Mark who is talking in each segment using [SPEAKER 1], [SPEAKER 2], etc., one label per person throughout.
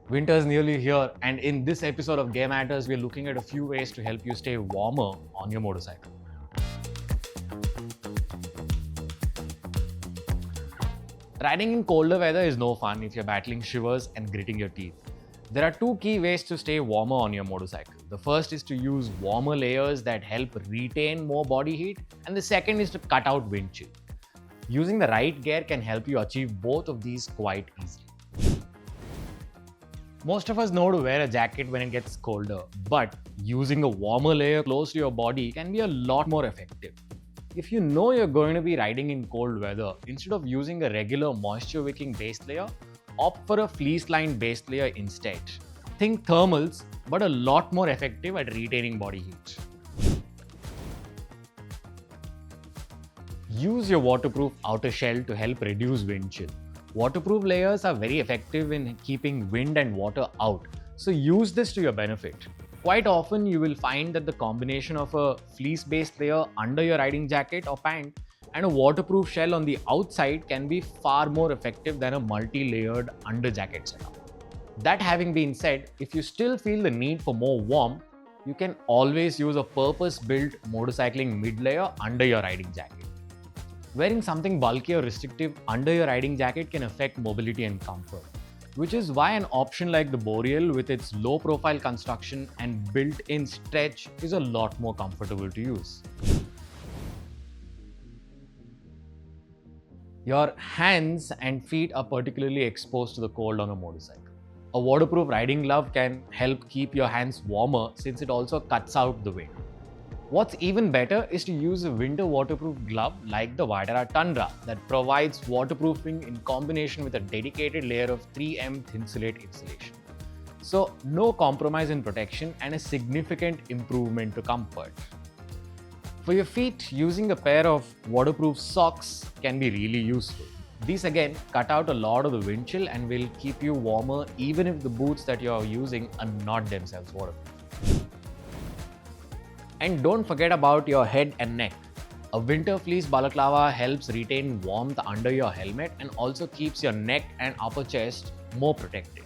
[SPEAKER 1] Winter is nearly here, and in this episode of Game Matters, we're looking at a few ways to help you stay warmer on your motorcycle. Riding in colder weather is no fun if you're battling shivers and gritting your teeth. There are two key ways to stay warmer on your motorcycle. The first is to use warmer layers that help retain more body heat, and the second is to cut out wind chill. Using the right gear can help you achieve both of these quite easily. Most of us know to wear a jacket when it gets colder, but using a warmer layer close to your body can be a lot more effective. If you know you're going to be riding in cold weather, instead of using a regular moisture-wicking base layer, opt for a fleece-lined base layer instead. Think thermals, but a lot more effective at retaining body heat. Use your waterproof outer shell to help reduce wind chill. Waterproof layers are very effective in keeping wind and water out, so use this to your benefit. Quite often, you will find that the combination of a fleece-based layer under your riding jacket or pant and a waterproof shell on the outside can be far more effective than a multi-layered under jacket setup. That having been said, if you still feel the need for more warmth, you can always use a purpose-built motorcycling mid-layer under your riding jacket. Wearing something bulky or restrictive under your riding jacket can affect mobility and comfort, which is why an option like the Boreal with its low-profile construction and built-in stretch is a lot more comfortable to use. Your hands and feet are particularly exposed to the cold on a motorcycle. A waterproof riding glove can help keep your hands warmer since it also cuts out the wind. What's even better is to use a winter waterproof glove like the ViaTerra Tundra that provides waterproofing in combination with a dedicated layer of 3M Thinsulate insulation. So no compromise in protection and a significant improvement to comfort. For your feet, using a pair of waterproof socks can be really useful. These again cut out a lot of the wind chill and will keep you warmer even if the boots that you're using are not themselves waterproof. And don't forget about your head and neck. A winter fleece balaclava helps retain warmth under your helmet and also keeps your neck and upper chest more protected.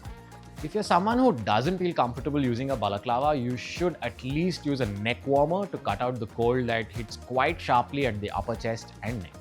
[SPEAKER 1] If you're someone who doesn't feel comfortable using a balaclava, you should at least use a neck warmer to cut out the cold that hits quite sharply at the upper chest and neck.